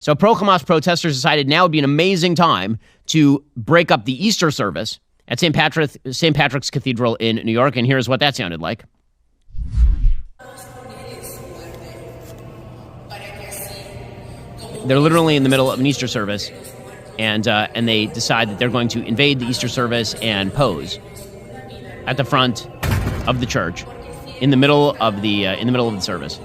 So pro-Hamas protesters decided now would be an amazing time to break up the Easter service at St. Patrick's Cathedral in New York. And here's what that sounded like. They're literally in the middle of an Easter service, and they decide that they're going to invade the Easter service and pose at the front of the church in the middle of the service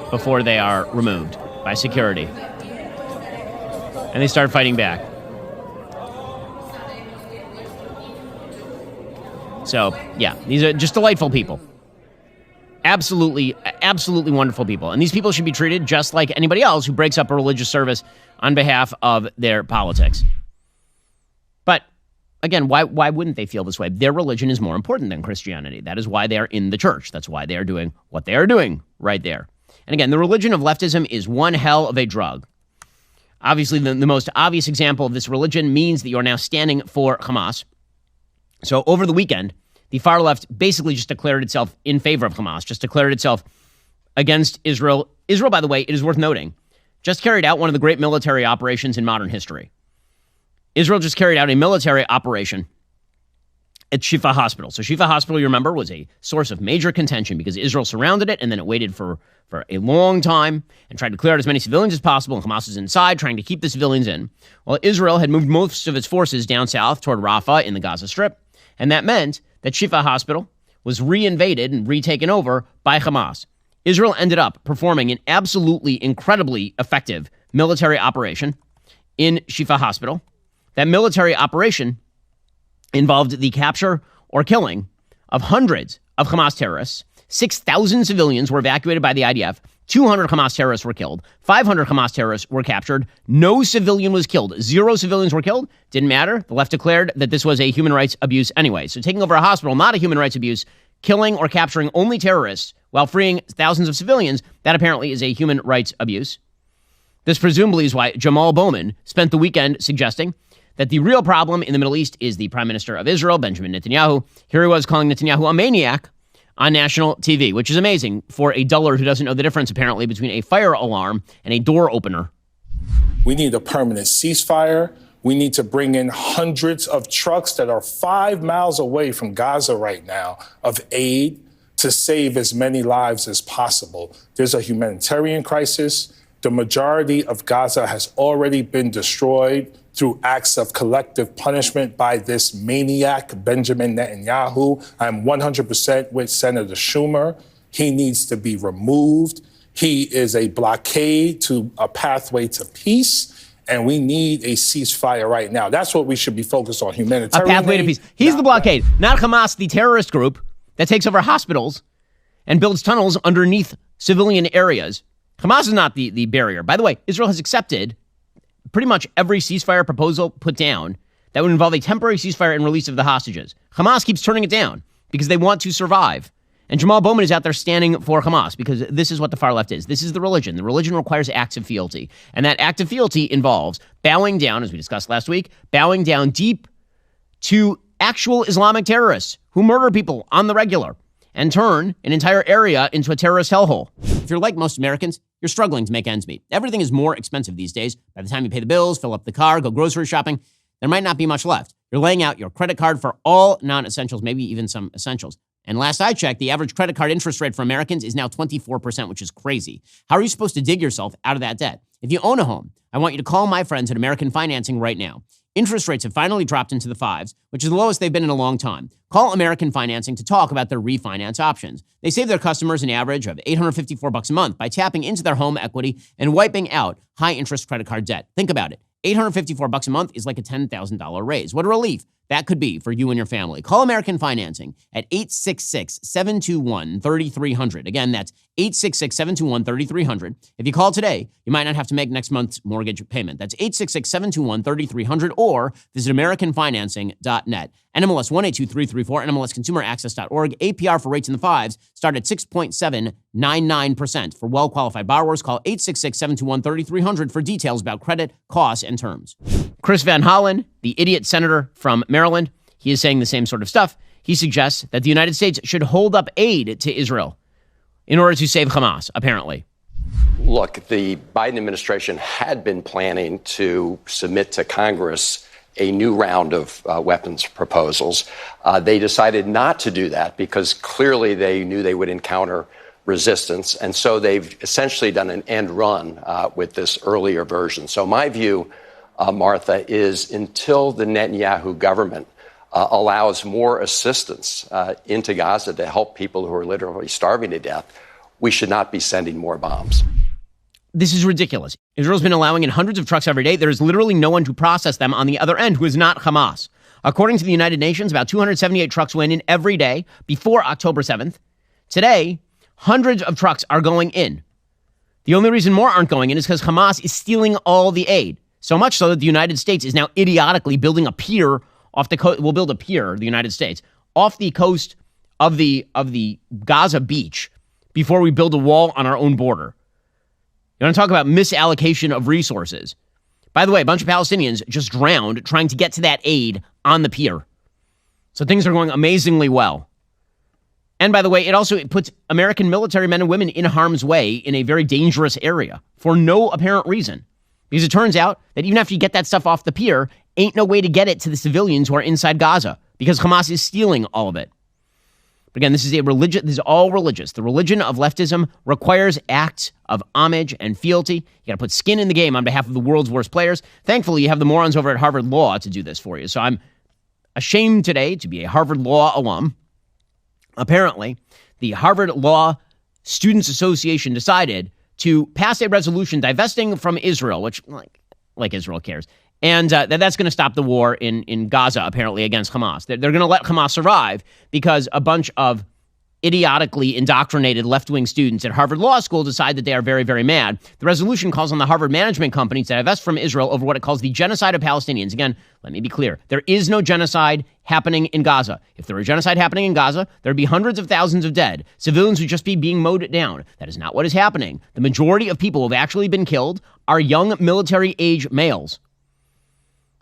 before they are removed by security. And they start fighting back. So, yeah, these are just delightful people. Absolutely wonderful people. And these people should be treated just like anybody else who breaks up a religious service on behalf of their politics. But, again, why wouldn't they feel this way? Their religion is more important than Christianity. That is why they are in the church. That's why they are doing what they are doing right there. And again, the religion of leftism is one hell of a drug. Obviously, the most obvious example of this religion means that you are now standing for Hamas. So over the weekend, the far left basically just declared itself in favor of Hamas, just declared itself against Israel. Israel, by the way, it is worth noting, just carried out one of the great military operations in modern history. Israel just carried out a military operation at Shifa Hospital. So Shifa Hospital, you remember, was a source of major contention because Israel surrounded it and then it waited for a long time and tried to clear out as many civilians as possible. And Hamas was inside trying to keep the civilians in. Well, Israel had moved most of its forces down south toward Rafah in the Gaza Strip. And that meant that Shifa Hospital was reinvaded and retaken over by Hamas. Israel ended up performing an absolutely incredibly effective military operation in Shifa Hospital. That military operation involved the capture or killing of hundreds of Hamas terrorists. 6,000 civilians were evacuated by the IDF. 200 Hamas terrorists were killed. 500 Hamas terrorists were captured. No civilian was killed. 0 civilians were killed. Didn't matter. The left declared that this was a human rights abuse anyway. So taking over a hospital, not a human rights abuse. Killing or capturing only terrorists while freeing thousands of civilians, that apparently is a human rights abuse. This presumably is why Jamal Bowman spent the weekend suggesting that the real problem in the Middle East is the Prime Minister of Israel, Benjamin Netanyahu. Here he was calling Netanyahu a maniac on national TV, which is amazing for a dullard who doesn't know the difference, apparently, between a fire alarm and a door opener. We need a permanent ceasefire. We need to bring in hundreds of trucks that are 5 miles away from Gaza right now of aid to save as many lives as possible. There's a humanitarian crisis. The majority of Gaza has already been destroyed through acts of collective punishment by this maniac, Benjamin Netanyahu. I'm 100% with Senator Schumer. He needs to be removed. He is a blockade to a pathway to peace, and we need a ceasefire right now. That's what we should be focused on, humanitarian aid. A pathway to peace. He's the blockade, not Hamas, the terrorist group that takes over hospitals and builds tunnels underneath civilian areas. Hamas is not the barrier. By the way, Israel has accepted pretty much every ceasefire proposal put down that would involve a temporary ceasefire and release of the hostages. Hamas keeps turning it down because they want to survive. And Jamal Bowman is out there standing for Hamas because this is what the far left is. This is the religion. The religion requires acts of fealty. And that act of fealty involves bowing down, as we discussed last week, bowing down deep to actual Islamic terrorists who murder people on the regular and turn an entire area into a terrorist hellhole. If you're like most Americans, you're struggling to make ends meet. Everything is more expensive these days. By the time you pay the bills, fill up the car, go grocery shopping, there might not be much left. You're laying out your credit card for all non-essentials, maybe even some essentials. And last I checked, the average credit card interest rate for Americans is now 24%, which is crazy. How are you supposed to dig yourself out of that debt? If you own a home, I want you to call my friends at American Financing right now. Interest rates have finally dropped into the 5s, which is the lowest they've been in a long time. Call American Financing to talk about their refinance options. They save their customers an average of $854 a month by tapping into their home equity and wiping out high-interest credit card debt. Think about it. $854 a month is like a $10,000 raise. What a relief that could be for you and your family. Call American Financing at 866-721-3300. Again, that's 866-721-3300. If you call today, you might not have to make next month's mortgage payment. That's 866-721-3300 or visit AmericanFinancing.net. NMLS 182334, NMLSConsumerAccess.org. APR for rates in the 5s start at 6.799%. For well-qualified borrowers, call 866-721-3300 for details about credit, costs, and terms. Chris Van Hollen, the idiot senator from Maryland, he is saying the same sort of stuff. He suggests that the United States should hold up aid to Israel in order to save Hamas, apparently. Look, the Biden administration had been planning to submit to Congress a new round of weapons proposals. They decided not to do that because clearly they knew they would encounter resistance. And so they've essentially done an end run with this earlier version. So my view, Martha, is until the Netanyahu government allows more assistance into Gaza to help people who are literally starving to death, we should not be sending more bombs. This is ridiculous. Israel's been allowing in hundreds of trucks every day. There is literally no one to process them on the other end who is not Hamas. According to the United Nations, about 278 trucks went in every day before October 7th. Today, hundreds of trucks are going in. The only reason more aren't going in is because Hamas is stealing all the aid. So much so that the United States is now idiotically building a pier off the coast. We'll build a pier, the United States, off the coast of the Gaza beach before we build a wall on our own border. You want to talk about misallocation of resources? By the way, a bunch of Palestinians just drowned trying to get to that aid on the pier. So things are going amazingly well. And by the way, it puts American military men and women in harm's way in a very dangerous area for no apparent reason. Because it turns out that even after you get that stuff off the pier, ain't no way to get it to the civilians who are inside Gaza because Hamas is stealing all of it. But again, this is all religious. The religion of leftism requires acts of homage and fealty. You got to put skin in the game on behalf of the world's worst players. Thankfully, you have the morons over at Harvard Law to do this for you. So I'm ashamed today to be a Harvard Law alum. Apparently, the Harvard Law Students Association decided to pass a resolution divesting from Israel, which, like Israel cares, and that's going to stop the war in Gaza, apparently, against Hamas. They're going to let Hamas survive because a bunch of idiotically indoctrinated left-wing students at Harvard Law School decide that they are very, very mad. The resolution calls on the Harvard management company to divest from Israel over what it calls the genocide of Palestinians. Again, let me be clear. There is no genocide happening in Gaza. If there were genocide happening in Gaza, there would be hundreds of thousands of dead. Civilians would just be being mowed down. That is not what is happening. The majority of people who have actually been killed are young military-age males.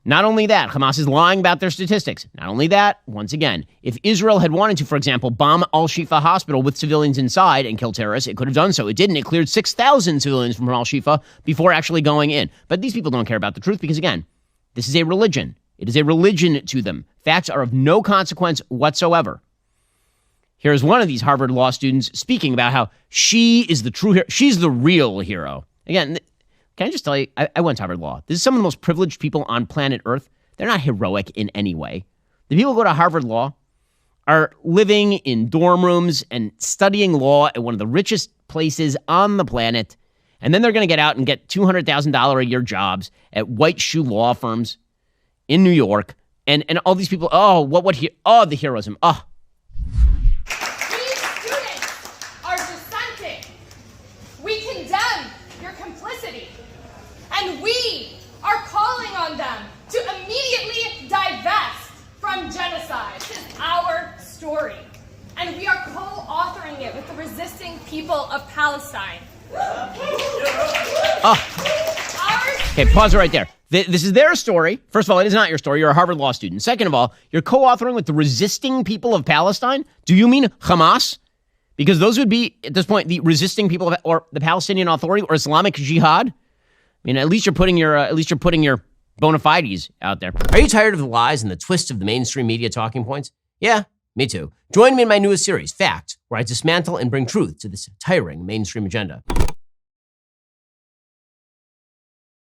Not only that, Hamas is lying about their statistics. Not only that, once again, if Israel had wanted to, for example, bomb Al-Shifa Hospital with civilians inside and kill terrorists, it could have done so. It didn't. It cleared 6,000 civilians from Al-Shifa before actually going in. But these people don't care about the truth because, again, this is a religion. It is a religion to them. Facts are of no consequence whatsoever. Here's one of these Harvard Law students speaking about how she is the true hero. She's the real hero. Again, can I just tell you, I went to Harvard Law. This is some of the most privileged people on planet Earth. They're not heroic in any way. The people who go to Harvard Law are living in dorm rooms and studying law at one of the richest places on the planet. And then they're going to get out and get $200,000 a year jobs at white shoe law firms in New York. And all these people, the heroism. These students are dissenting. We condemn your complicity. And we are calling on them to immediately divest from genocide. This is our story. And we are co-authoring it with the resisting people of Palestine. Okay, pause it right there. This is their story. First of all, it is not your story. You're a Harvard Law student. Second of all, you're co-authoring with the resisting people of Palestine. Do you mean Hamas? Because those would be, at this point, the resisting people of, or the Palestinian Authority or Islamic Jihad. I mean, at least you're putting your bona fides out there. Are you tired of the lies and the twists of the mainstream media talking points? Yeah, me too. Join me in my newest series, Fact, where I dismantle and bring truth to this tiring mainstream agenda.